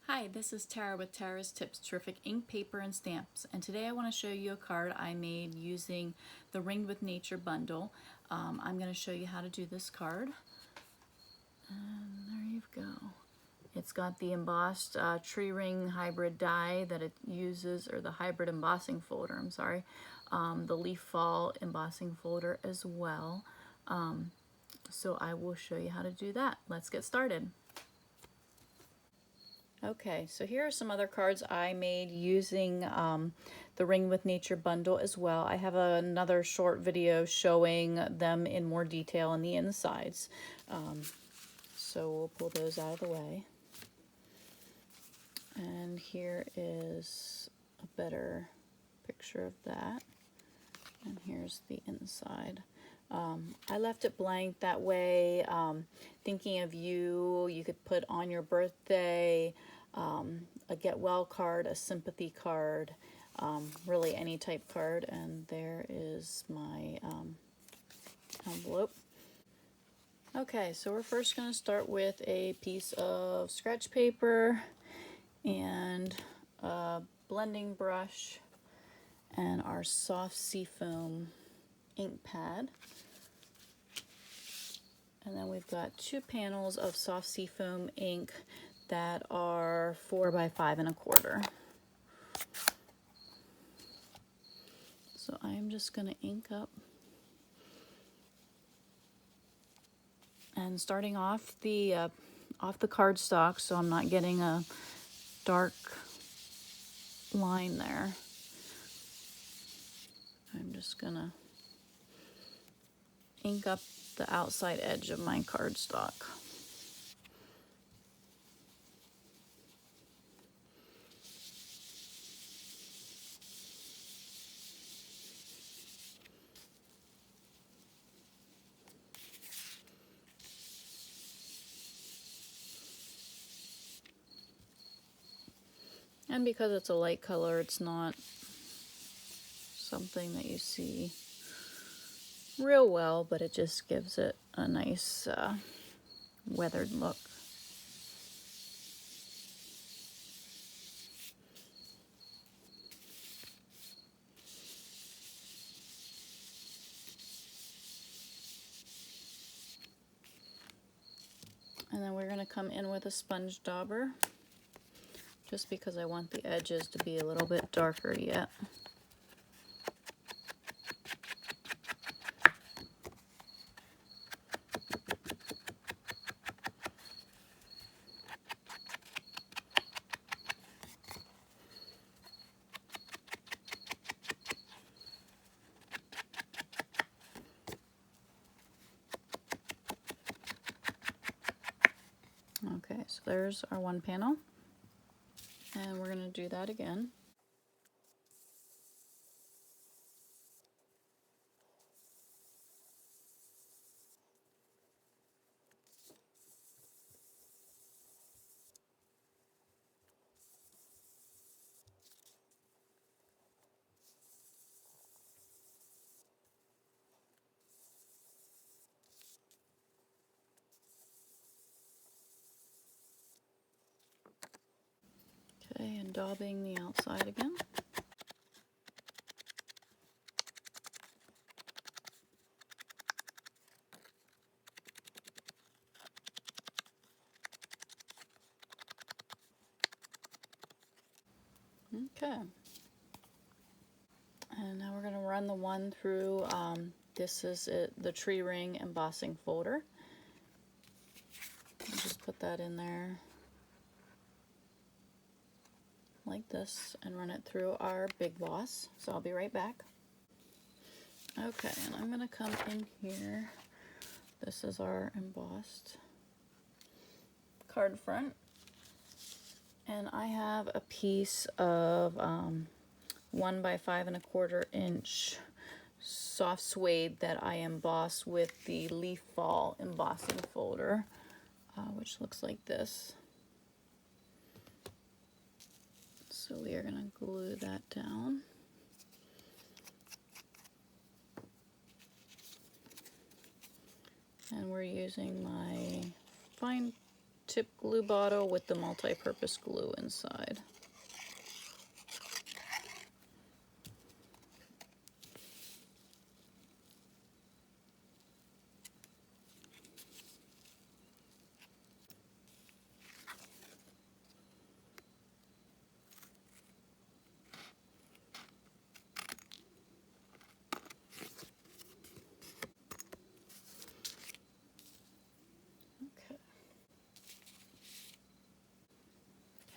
Hi, this is Tara with Tara's Tips, Terrific Ink, Paper, and Stamps. And today I want to show you a card I made using the Ringed with Nature bundle. I'm going to show you how to do this card. And there you go. It's got the embossed tree ring hybrid die that it uses, or the hybrid embossing folder, I'm sorry. The leaf fall embossing folder as well. So I will show you how to do that. Let's get started. Okay, so here are some other cards I made using the Ring with Nature bundle as well. I have another short video showing them in more detail on the insides. So we'll pull those out of the way. And here is a better picture of that. And here's the inside. I left it blank that way, thinking of you. You could put on your birthday, a get well card, a sympathy card, really any type card. And there is my envelope. Okay, so we're first going to start with a piece of scratch paper and a blending brush and our soft seafoam ink pad. And then we've got 2 panels of soft seafoam ink that are 4 by 5 1/4. So I'm just going to ink up. And starting off the cardstock, so I'm not getting a dark line there. I'm just going to ink up the outside edge of my cardstock. And because it's a light color, it's not something that you see real well, but it just gives it a nice weathered look. And then we're going to come in with a sponge dauber, just because I want the edges to be a little bit darker yet. Okay, so there's our one panel, and we're going to do that again. Okay, and daubing the outside again. Okay. And now we're going to run the one through, this is it, the tree ring embossing folder. I'll just put that in there like this and run it through our big boss. So I'll be right back. Okay, and I'm going to come in here. This is our embossed card front. And I have a piece of 1 by 5 1/4 inch soft suede that I emboss with the leaf fall embossing folder, which looks like this. So we are going to glue that down. And we're using my fine tip glue bottle with the multi-purpose glue inside.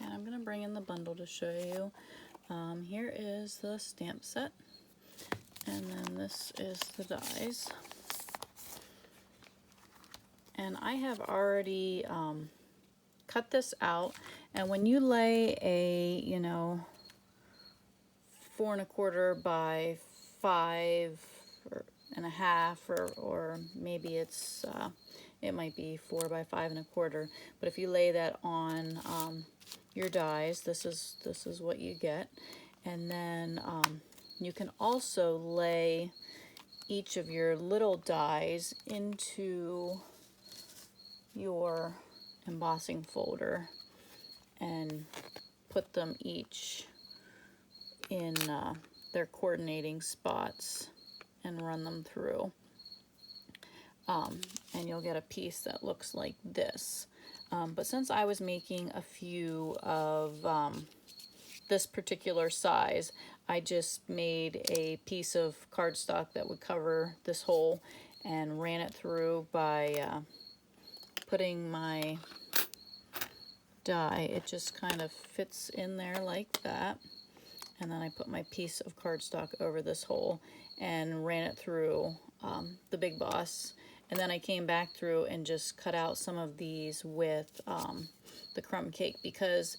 And I'm going to bring in the bundle to show you. Here is the stamp set, and then this is the dies. And I have already cut this out, and when you lay a, 4 1/4 by 5.5, or maybe it might be 4 by 5 1/4. But if you lay that on your dies, this is what you get. And then you can also lay each of your little dies into your embossing folder and put them each in their coordinating spots and run them through. And you'll get a piece that looks like this. But since I was making a few of this particular size, I just made a piece of cardstock that would cover this hole and ran it through by putting my die. It just kind of fits in there like that. And then I put my piece of cardstock over this hole and ran it through the Big Boss. And then I came back through and just cut out some of these with the Crumb Cake, because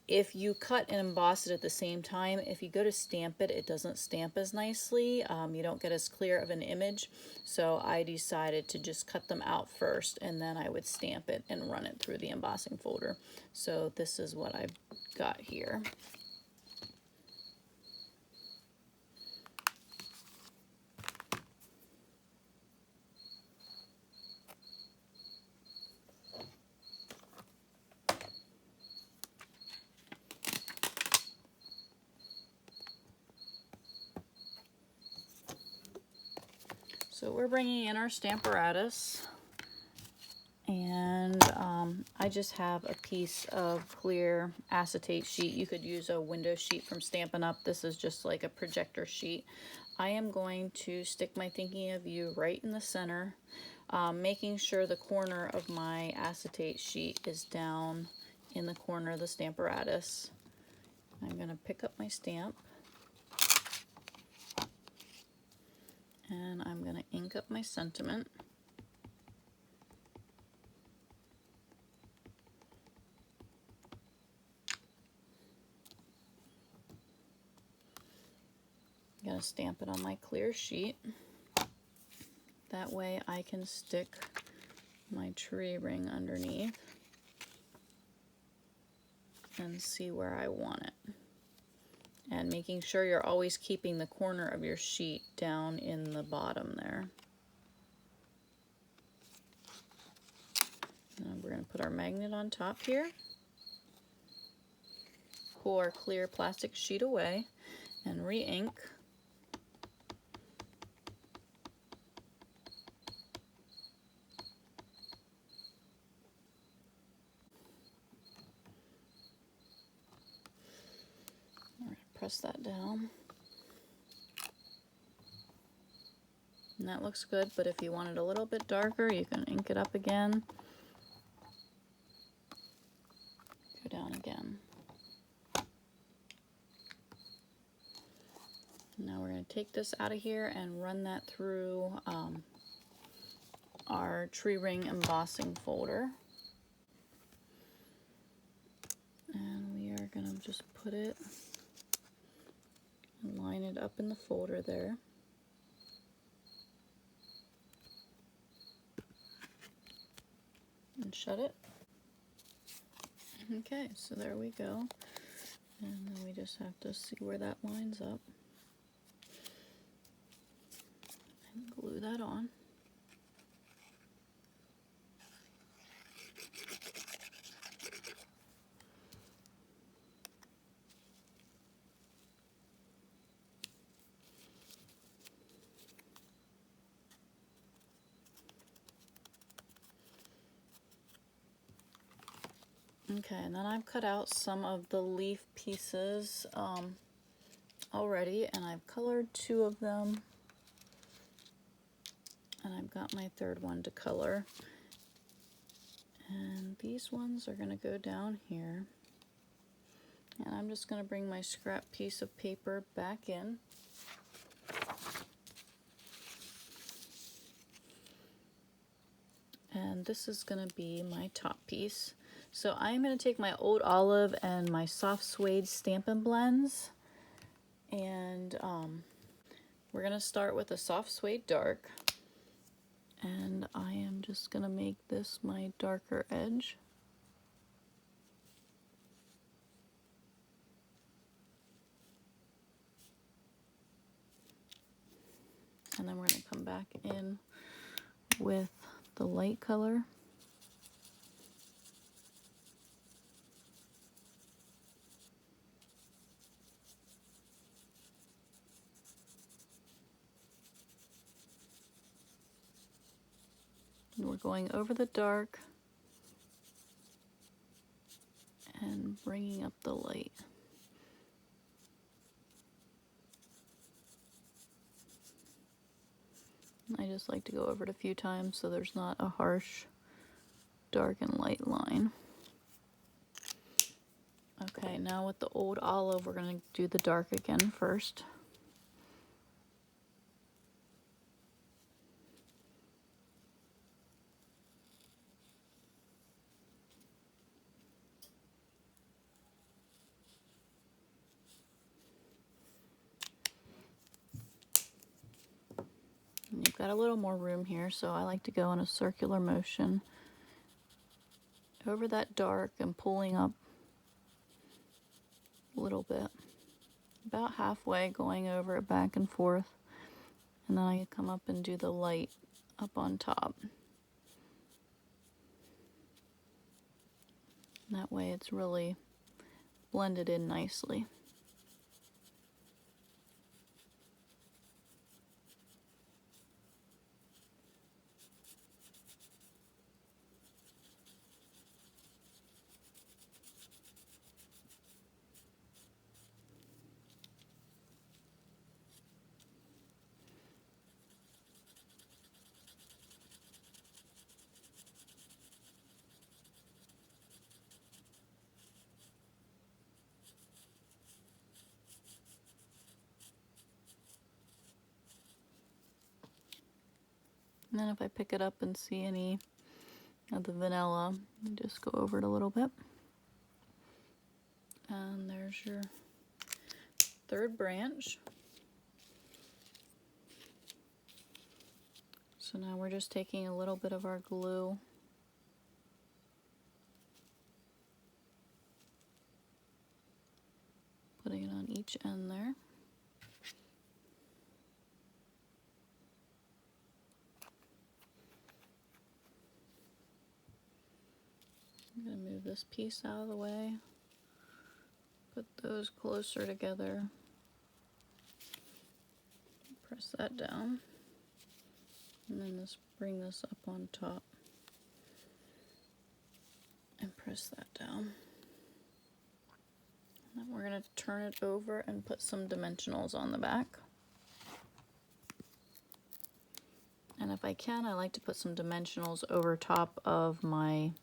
if you cut and emboss it at the same time, if you go to stamp it, it doesn't stamp as nicely. You don't get as clear of an image. So I decided to just cut them out first, and then I would stamp it and run it through the embossing folder. So this is what I've got here. So we're bringing in our Stamparatus, and I just have a piece of clear acetate sheet. You could use a window sheet from Stampin' Up. This is just like a projector sheet. I am going to stick my Thinking of You right in the center, making sure the corner of my acetate sheet is down in the corner of the Stamparatus. I'm going to pick up my stamp, and I'm going to ink up my sentiment. I'm going to stamp it on my clear sheet. That way I can stick my tree ring underneath and see where I want it. And making sure you're always keeping the corner of your sheet down in the bottom there. And we're going to put our magnet on top here. Pull our clear plastic sheet away and re-ink. Press that down. And that looks good, but if you want it a little bit darker, you can ink it up again. Go down again. Now we're going to take this out of here and run that through our tree ring embossing folder. And we are going to just put it and line it up in the folder there. And shut it. Okay, so there we go. And then we just have to see where that lines up. And glue that on. Okay, and then I've cut out some of the leaf pieces already, and I've colored 2 of them, and I've got my 3rd one to color. And these ones are going to go down here, and I'm just going to bring my scrap piece of paper back in. And this is going to be my top piece. So I'm going to take my Old Olive and my Soft Suede Stampin' Blends, and we're going to start with a Soft Suede Dark, and I am just going to make this my darker edge. And then we're going to come back in with the light color. And we're going over the dark and bringing up the light. I just like to go over it a few times so there's not a harsh dark and light line. Okay, now with the Old Olive, we're going to do the dark again first. And you've got a little more room here, so I like to go in a circular motion over that dark and pulling up a little bit, about halfway, going over it back and forth, and then I come up and do the light up on top. And that way it's really blended in nicely. And then if I pick it up and see any of the vanilla, just go over it a little bit. And there's your 3rd branch. So now we're just taking a little bit of our glue putting it on each end there. I'm going to move this piece out of the way, put those closer together, press that down, and then bring this up on top and press that down. And then we're going to turn it over and put some dimensionals on the back. And if I can, I like to put some dimensionals over top of my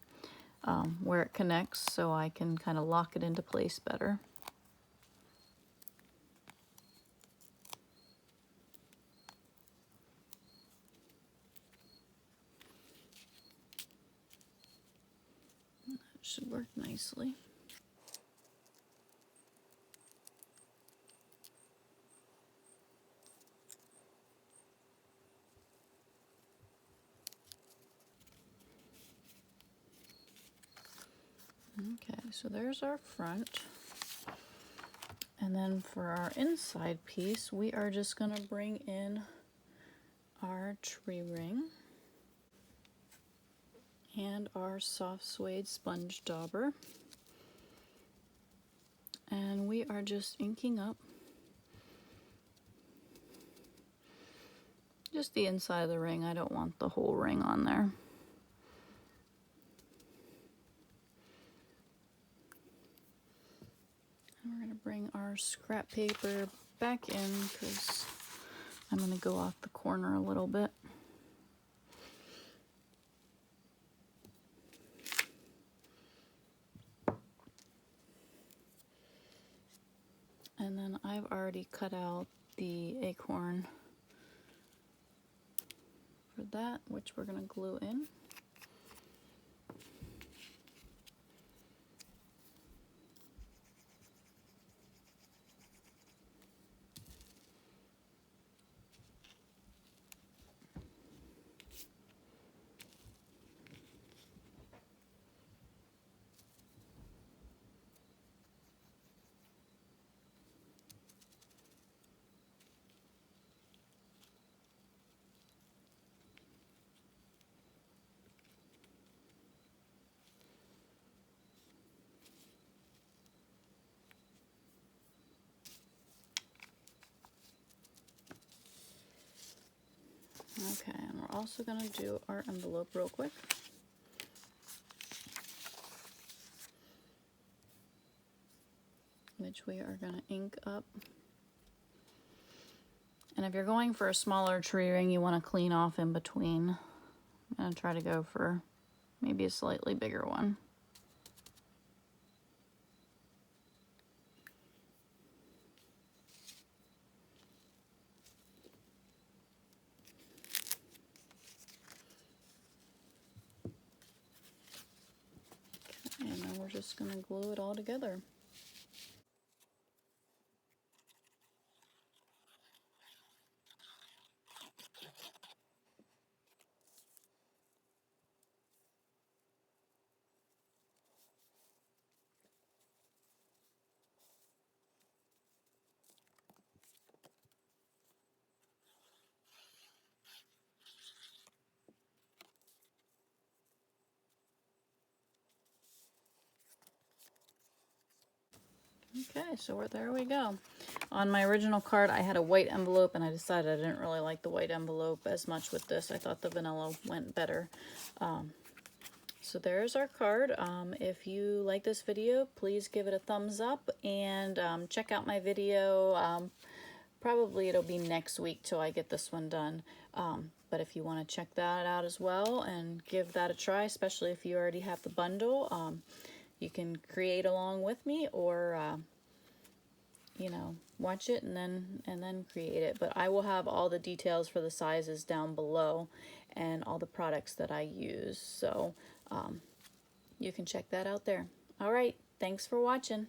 where it connects, so I can kind of lock it into place better. That should work nicely. Okay, so there's our front. And then for our inside piece, we are just going to bring in our tree ring and our soft suede sponge dauber. And we are just inking up just the inside of the ring. I don't want the whole ring on there. We're going to bring our scrap paper back in because I'm going to go off the corner a little bit. And then I've already cut out the acorn for that, which we're going to glue in. Okay, and we're also going to do our envelope real quick. Which we are going to ink up. And if you're going for a smaller tree ring, you want to clean off in between. I'm going to try to go for maybe a slightly bigger one. Okay, and then we're just going to glue it all together. Okay, so there we go. On my original card, I had a white envelope, and I decided I didn't really like the white envelope as much with this. I thought the vanilla went better. So there's our card. If you like this video, please give it a thumbs up, and check out my video. Probably it'll be next week till I get this one done. But if you want to check that out as well and give that a try, especially if you already have the bundle, you can create along with me, or you know, watch it and then create it. But I will have all the details for the sizes down below and all the products that I use, so you can check that out there. All right, thanks for watching.